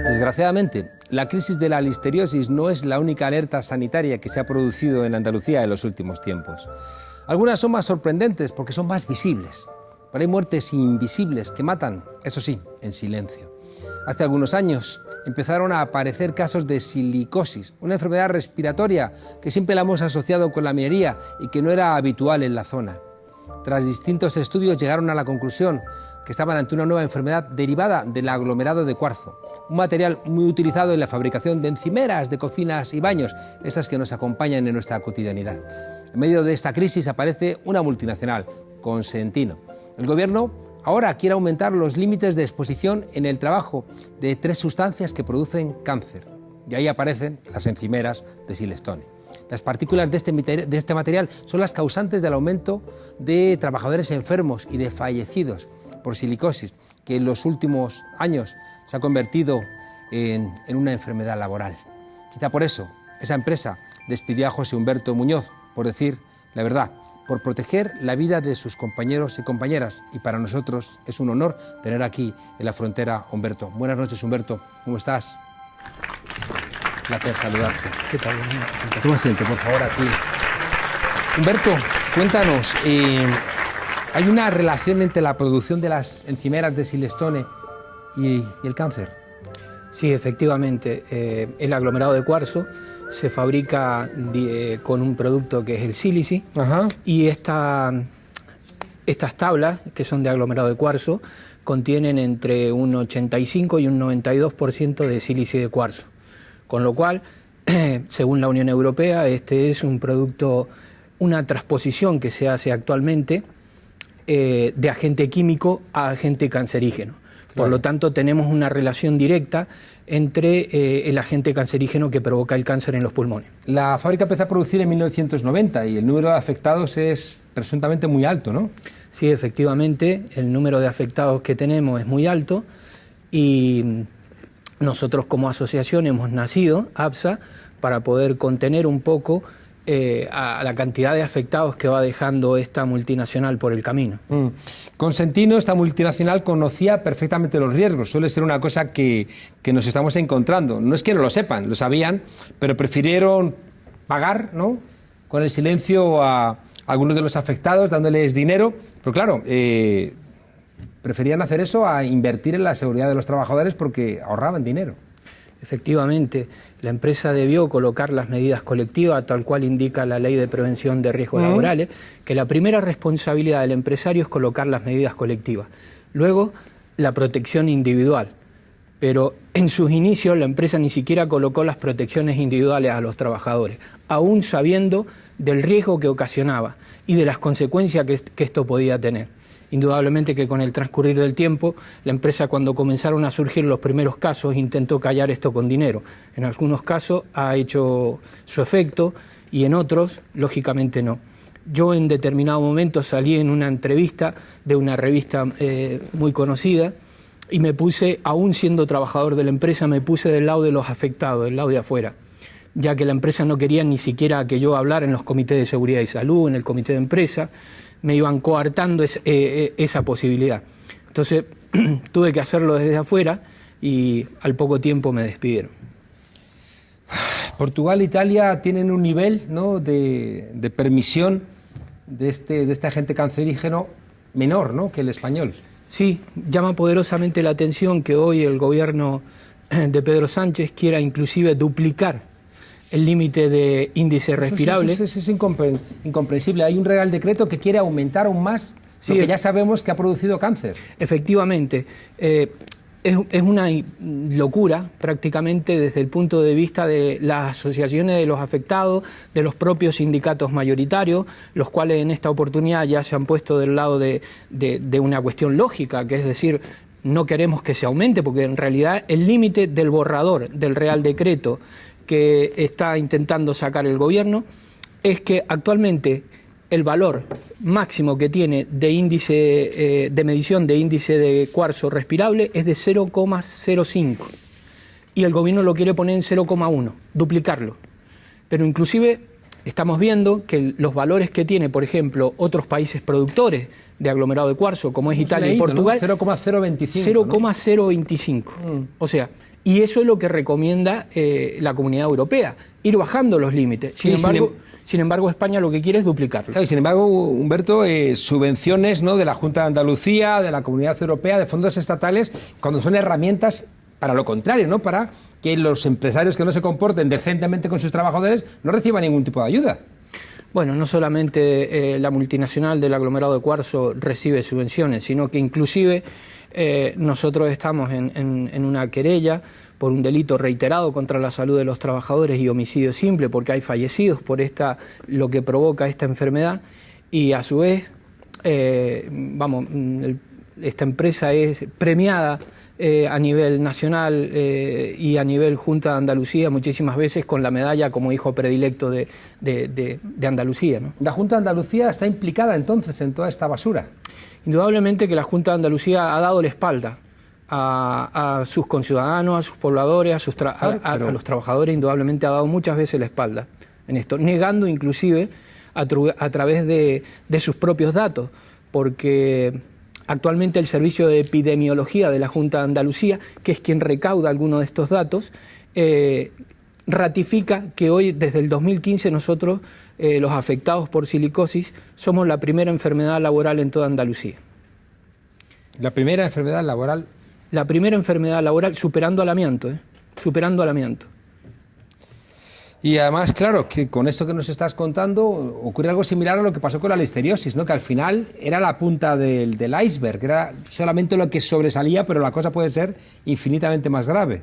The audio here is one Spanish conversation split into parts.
Desgraciadamente, la crisis de la listeriosis no es la única alerta sanitaria que se ha producido en Andalucía en los últimos tiempos. Algunas son más sorprendentes porque son más visibles, pero hay muertes invisibles que matan, eso sí, en silencio. Hace algunos años empezaron a aparecer casos de silicosis, una enfermedad respiratoria que siempre la hemos asociado con la minería y que no era habitual en la zona. Tras distintos estudios llegaron a la conclusión que estaban ante una nueva enfermedad derivada del aglomerado de cuarzo, un material muy utilizado en la fabricación de encimeras, de cocinas y baños, esas que nos acompañan en nuestra cotidianidad. En medio de esta crisis aparece una multinacional, Consentino. El gobierno ahora quiere aumentar los límites de exposición en el trabajo de 3 sustancias que producen cáncer. Y ahí aparecen las encimeras de Silestone. Las partículas de este material son las causantes del aumento de trabajadores enfermos y de fallecidos por silicosis, que en los últimos años se ha convertido en una enfermedad laboral. Quizá por eso esa empresa despidió a José Humberto Muñoz, por decir la verdad, por proteger la vida de sus compañeros y compañeras. Y para nosotros es un honor tener aquí en la frontera a Humberto. Buenas noches, Humberto. ¿Cómo estás? Placer saludarte. ¿Qué tal? Toma asiento, por favor, aquí. Humberto, cuéntanos, ¿hay una relación entre la producción de las encimeras de Silestone y el cáncer? Sí, efectivamente. El aglomerado de cuarzo se fabrica con un producto que es el sílice. Ajá. Y estas tablas, que son de aglomerado de cuarzo, contienen entre un 85 y un 92% de sílice de cuarzo. Con lo cual, según la Unión Europea, este es un producto, una transposición que se hace actualmente de agente químico a agente cancerígeno. Claro. Por lo tanto, tenemos una relación directa entre el agente cancerígeno que provoca el cáncer en los pulmones. La fábrica empezó a producir en 1990 y el número de afectados es presuntamente muy alto, ¿no? Sí, efectivamente, el número de afectados que tenemos es muy alto y nosotros como asociación hemos nacido, APSA, para poder contener un poco a la cantidad de afectados que va dejando esta multinacional por el camino. Consentino, esta multinacional, conocía perfectamente los riesgos. Suele ser una cosa que nos estamos encontrando. No es que no lo sepan, lo sabían, pero prefirieron pagar, ¿no?, con el silencio a algunos de los afectados, dándoles dinero. Pero claro, preferían hacer eso a invertir en la seguridad de los trabajadores porque ahorraban dinero. Efectivamente, la empresa debió colocar las medidas colectivas, tal cual indica la Ley de Prevención de Riesgos Laborales, que la primera responsabilidad del empresario es colocar las medidas colectivas. Luego, la protección individual. Pero en sus inicios la empresa ni siquiera colocó las protecciones individuales a los trabajadores, aún sabiendo del riesgo que ocasionaba y de las consecuencias que esto podía tener. Indudablemente que con el transcurrir del tiempo, la empresa, cuando comenzaron a surgir los primeros casos, intentó callar esto con dinero. En algunos casos ha hecho su efecto y en otros, lógicamente, no. Yo en determinado momento salí en una entrevista de una revista muy conocida y me puse, aún siendo trabajador de la empresa, me puse del lado de los afectados, del lado de afuera, ya que la empresa no quería ni siquiera que yo hablara en los comités de seguridad y salud, en el comité de empresa. Me iban coartando esa posibilidad. Entonces tuve que hacerlo desde afuera y al poco tiempo me despidieron. Portugal e Italia tienen un nivel, ¿no?, de permisión de este agente cancerígeno menor, ¿no?, que el español. Sí, llama poderosamente la atención que hoy el gobierno de Pedro Sánchez quiera inclusive duplicar el límite de índice respirable. Eso es incomprensible. Hay un Real Decreto que quiere aumentar aún más lo que ya sabemos que ha producido cáncer. Efectivamente. Es una locura prácticamente desde el punto de vista de las asociaciones de los afectados, de los propios sindicatos mayoritarios, los cuales en esta oportunidad ya se han puesto del lado de una cuestión lógica, que es decir, no queremos que se aumente, porque en realidad el límite del borrador del Real Decreto que está intentando sacar el gobierno es que actualmente el valor máximo que tiene de índice de medición de índice de cuarzo respirable es de 0,05 y el gobierno lo quiere poner en 0,1, duplicarlo. Pero inclusive estamos viendo que los valores que tiene, por ejemplo, otros países productores de aglomerado de cuarzo, como es Italia y Portugal, 0,025. 0,025. O sea, y eso es lo que recomienda la Comunidad Europea, ir bajando los límites. Sin embargo, España lo que quiere es duplicarlo. Claro, y sin embargo, Humberto, subvenciones, ¿no?, de la Junta de Andalucía, de la Comunidad Europea, de fondos estatales, cuando son herramientas para lo contrario, ¿no?, para que los empresarios que no se comporten decentemente con sus trabajadores no reciban ningún tipo de ayuda. Bueno, no solamente la multinacional del aglomerado de cuarzo recibe subvenciones, sino que inclusive nosotros estamos en una querella por un delito reiterado contra la salud de los trabajadores y homicidio simple, porque hay fallecidos por lo que provoca esta enfermedad, y a su vez, esta empresa es premiada a nivel nacional y a nivel Junta de Andalucía muchísimas veces con la medalla como hijo predilecto de Andalucía, ¿no? ¿La Junta de Andalucía está implicada entonces en toda esta basura? Indudablemente que la Junta de Andalucía ha dado la espalda a sus conciudadanos, a sus pobladores, a los trabajadores. Indudablemente ha dado muchas veces la espalda en esto, negando inclusive a través de sus propios datos, porque actualmente el Servicio de Epidemiología de la Junta de Andalucía, que es quien recauda algunos de estos datos, ratifica que hoy, desde el 2015, nosotros, los afectados por silicosis, somos la primera enfermedad laboral en toda Andalucía. ¿La primera enfermedad laboral? La primera enfermedad laboral, superando al amianto, superando al amianto. Y además, claro, que con esto que nos estás contando ocurre algo similar a lo que pasó con la listeriosis, ¿no?, que al final era la punta del iceberg, era solamente lo que sobresalía, pero la cosa puede ser infinitamente más grave.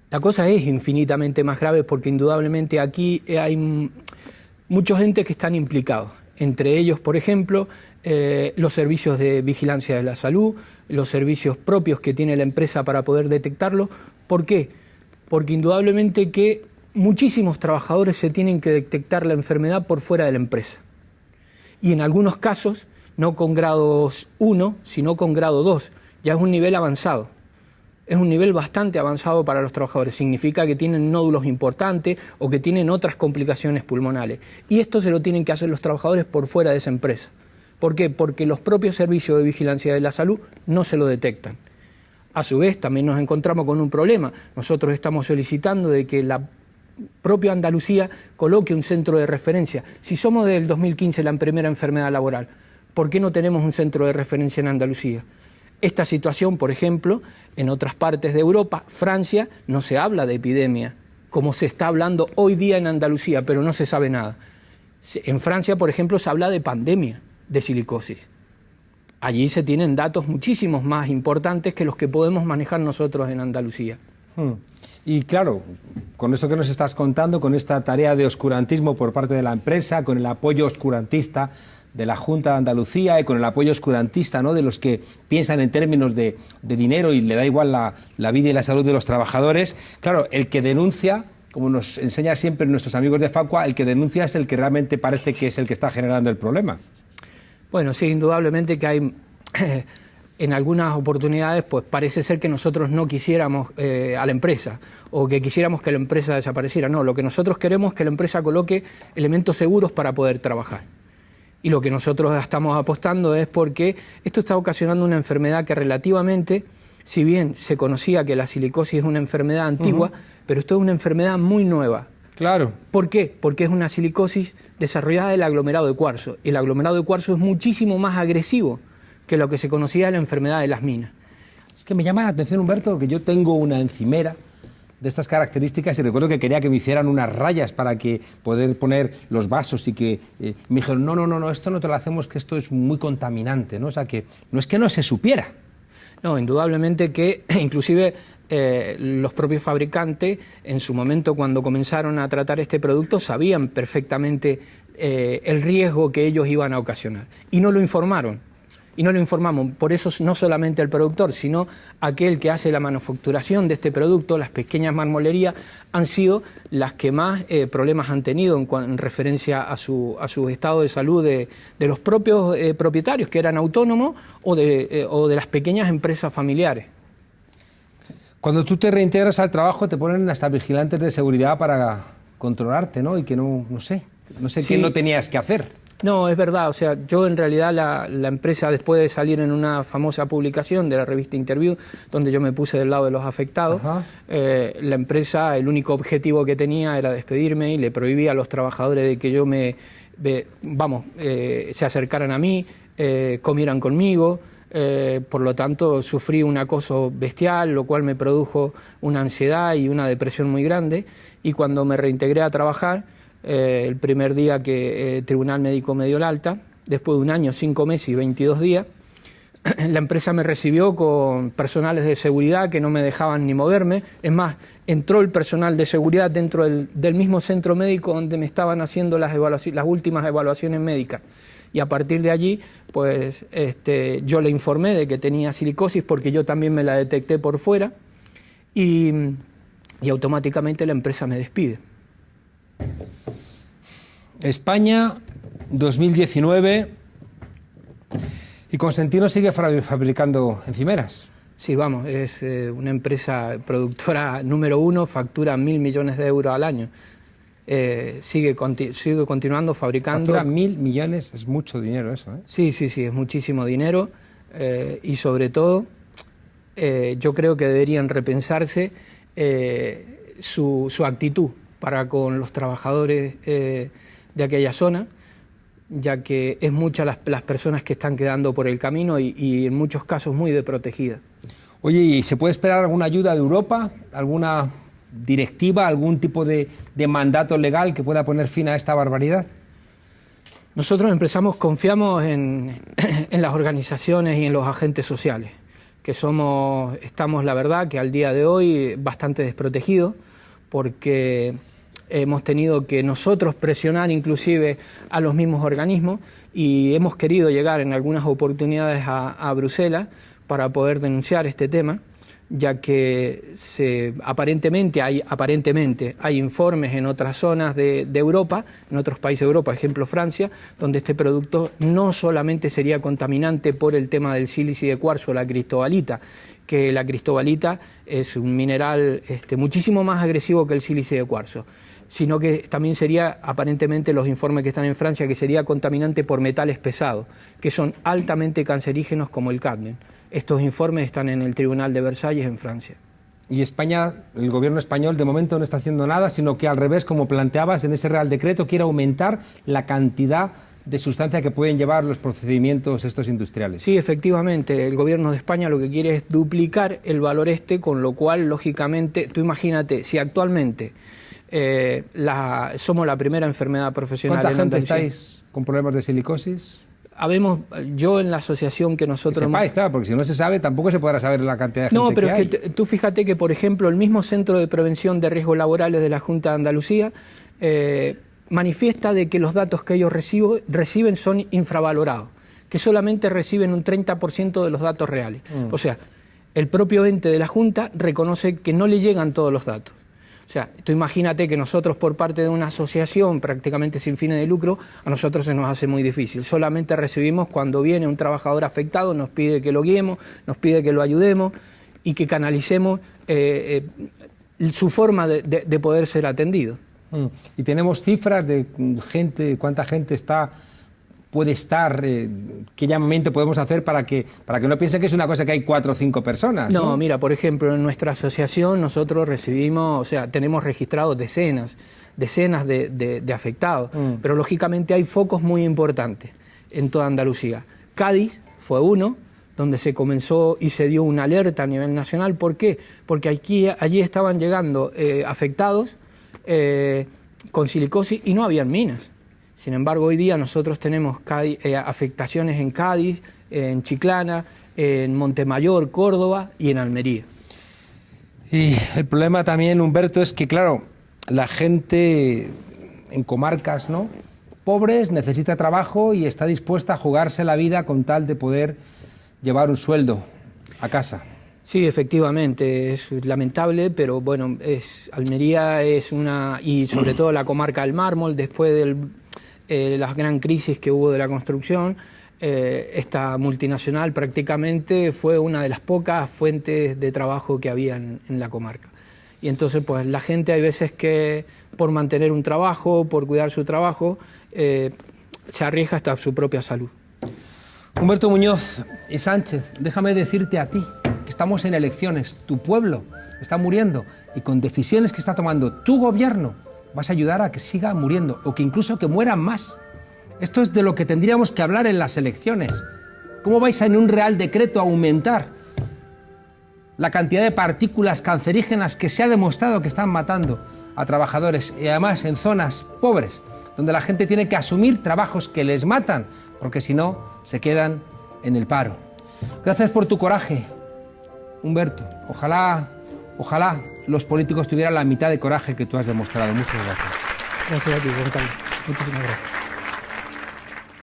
La cosa es infinitamente más grave porque indudablemente aquí hay muchos entes que están implicados, entre ellos, por ejemplo, los servicios de vigilancia de la salud, los servicios propios que tiene la empresa para poder detectarlo. ¿Por qué? Porque indudablemente que muchísimos trabajadores se tienen que detectar la enfermedad por fuera de la empresa. Y en algunos casos, no con grado 1, sino con grado 2. Ya es un nivel avanzado. Es un nivel bastante avanzado para los trabajadores. Significa que tienen nódulos importantes o que tienen otras complicaciones pulmonales. Y esto se lo tienen que hacer los trabajadores por fuera de esa empresa. ¿Por qué? Porque los propios servicios de vigilancia de la salud no se lo detectan. A su vez, también nos encontramos con un problema. Nosotros estamos solicitando de que la propia Andalucía coloque un centro de referencia. Si somos del 2015 la primera enfermedad laboral, ¿por qué no tenemos un centro de referencia en Andalucía? Esta situación, por ejemplo, en otras partes de Europa, Francia, no se habla de epidemia, como se está hablando hoy día en Andalucía, pero no se sabe nada. En Francia, por ejemplo, se habla de pandemia de silicosis. Allí se tienen datos muchísimos más importantes que los que podemos manejar nosotros en Andalucía. Y claro, con esto que nos estás contando, con esta tarea de oscurantismo por parte de la empresa, con el apoyo oscurantista de la Junta de Andalucía y con el apoyo oscurantista, ¿no?, de los que piensan en términos de dinero y le da igual la vida y la salud de los trabajadores, claro, el que denuncia, como nos enseñan siempre nuestros amigos de Facua, el que denuncia es el que realmente parece que es el que está generando el problema. Bueno, sí, indudablemente que hay, en algunas oportunidades, pues parece ser que nosotros no quisiéramos a la empresa o que quisiéramos que la empresa desapareciera. No, lo que nosotros queremos es que la empresa coloque elementos seguros para poder trabajar. Y lo que nosotros estamos apostando es porque esto está ocasionando una enfermedad que relativamente, si bien se conocía que la silicosis es una enfermedad antigua, pero esto es una enfermedad muy nueva. Claro. ¿Por qué? Porque es una silicosis desarrollada del aglomerado de cuarzo. Y el aglomerado de cuarzo es muchísimo más agresivo que lo que se conocía de la enfermedad de las minas. Es que me llama la atención, Humberto, que yo tengo una encimera de estas características y recuerdo que quería que me hicieran unas rayas para que poder poner los vasos y que me dijeron, no, esto no te lo hacemos, que esto es muy contaminante, ¿no? O sea, que no se supiera. No, indudablemente que inclusive los propios fabricantes, en su momento cuando comenzaron a tratar este producto, sabían perfectamente el riesgo que ellos iban a ocasionar. Y no lo informaron. Y no lo informamos. Por eso no solamente el productor, sino aquel que hace la manufacturación de este producto, las pequeñas marmolerías, han sido las que más problemas han tenido en referencia a su estado de salud de los propios propietarios, que eran autónomos, o de las pequeñas empresas familiares. Cuando tú te reintegras al trabajo te ponen hasta vigilantes de seguridad para controlarte, ¿no? Y que no sé sí, qué no tenías que hacer. No, es verdad, o sea, yo en realidad la empresa, después de salir en una famosa publicación de la revista Interview, donde yo me puse del lado de los afectados, la empresa, el único objetivo que tenía era despedirme y le prohibía a los trabajadores de que yo se acercaran a mí, comieran conmigo. Por lo tanto, sufrí un acoso bestial, lo cual me produjo una ansiedad y una depresión muy grande, y cuando me reintegré a trabajar, el primer día que el Tribunal Médico me dio el alta, después de 1 año, 5 meses y 22 días, la empresa me recibió con personales de seguridad que no me dejaban ni moverme. Es más, entró el personal de seguridad dentro del mismo centro médico donde me estaban haciendo las últimas evaluaciones médicas. Y a partir de allí, pues yo le informé de que tenía silicosis porque yo también me la detecté por fuera y automáticamente la empresa me despide. España, 2019, y Consentino sigue fabricando encimeras. Sí, vamos, es una empresa productora número 1, factura 1.000 millones de euros al año. Sigue continuando fabricando. Factura 1.000 millones, es mucho dinero eso, ¿eh? Sí, es muchísimo dinero, y sobre todo yo creo que deberían repensarse su actitud para con los trabajadores de aquella zona, ya que es muchas las personas que están quedando por el camino y en muchos casos muy desprotegidas. Oye, ¿y se puede esperar alguna ayuda de Europa? ¿Alguna directiva, algún tipo de mandato legal que pueda poner fin a esta barbaridad? Nosotros confiamos en las organizaciones y en los agentes sociales, que estamos la verdad que al día de hoy bastante desprotegidos, porque hemos tenido que nosotros presionar inclusive a los mismos organismos y hemos querido llegar en algunas oportunidades a Bruselas para poder denunciar este tema, ya que aparentemente hay informes en otras zonas de Europa, en otros países de Europa, ejemplo Francia, donde este producto no solamente sería contaminante por el tema del sílice de cuarzo, la cristobalita, que la cristobalita es un mineral muchísimo más agresivo que el sílice de cuarzo, sino que también sería, aparentemente los informes que están en Francia, que sería contaminante por metales pesados, que son altamente cancerígenos como el cadmio. Estos informes están en el Tribunal de Versalles en Francia. Y España, el gobierno español de momento no está haciendo nada, sino que al revés, como planteabas en ese Real Decreto, quiere aumentar la cantidad de sustancia que pueden llevar los procedimientos estos industriales. Sí, efectivamente, el gobierno de España lo que quiere es duplicar el valor con lo cual, lógicamente, tú imagínate, si actualmente somos la primera enfermedad profesional en Andalucía. ¿Cuánta gente estáis con problemas de silicosis? Yo en la asociación que nosotros... Que sepáis, claro, porque si no se sabe, tampoco se podrá saber la cantidad de gente que hay. No, pero es que tú fíjate que, por ejemplo, el mismo Centro de Prevención de Riesgos Laborales de la Junta de Andalucía manifiesta de que los datos que ellos reciben son infravalorados, que solamente reciben un 30% de los datos reales. O sea, el propio ente de la Junta reconoce que no le llegan todos los datos. O sea, tú imagínate que nosotros, por parte de una asociación prácticamente sin fines de lucro, a nosotros se nos hace muy difícil. Solamente recibimos cuando viene un trabajador afectado, nos pide que lo guiemos, nos pide que lo ayudemos y que canalicemos su forma de poder ser atendido. Y tenemos cifras de cuánta gente puede estar, qué llamamiento podemos hacer para que no piensen que es una cosa que hay 4 o 5 personas. No, mira, por ejemplo, en nuestra asociación nosotros tenemos registrados decenas de afectados, pero lógicamente hay focos muy importantes en toda Andalucía. Cádiz fue uno, donde se comenzó y se dio una alerta a nivel nacional. ¿Por qué? Porque allí estaban llegando afectados con silicosis y no habían minas. Sin embargo, hoy día nosotros tenemos afectaciones en Cádiz, en Chiclana, en Montemayor, Córdoba y en Almería. Y el problema también, Humberto, es que, claro, la gente en comarcas, ¿no?, pobres necesita trabajo y está dispuesta a jugarse la vida con tal de poder llevar un sueldo a casa. Sí, efectivamente, es lamentable, pero bueno, Almería es y sobre todo la comarca del Mármol, después de la gran crisis que hubo de la construcción, esta multinacional prácticamente fue una de las pocas fuentes de trabajo que había en la comarca. Y entonces, pues la gente hay veces que por mantener un trabajo, por cuidar su trabajo, se arriesga hasta su propia salud. Humberto Muñoz y Sánchez, déjame decirte a ti que estamos en elecciones, tu pueblo está muriendo y con decisiones que está tomando tu gobierno vas a ayudar a que siga muriendo o que incluso que mueran más. Esto es de lo que tendríamos que hablar en las elecciones. ¿Cómo vais en un Real Decreto a aumentar la cantidad de partículas cancerígenas que se ha demostrado que están matando a trabajadores y además en zonas pobres, donde la gente tiene que asumir trabajos que les matan, porque si no, se quedan en el paro? Gracias por tu coraje, Humberto. Ojalá los políticos tuvieran la mitad de coraje que tú has demostrado. Muchas gracias. Gracias a ti, Juan Carlos. Muchísimas gracias.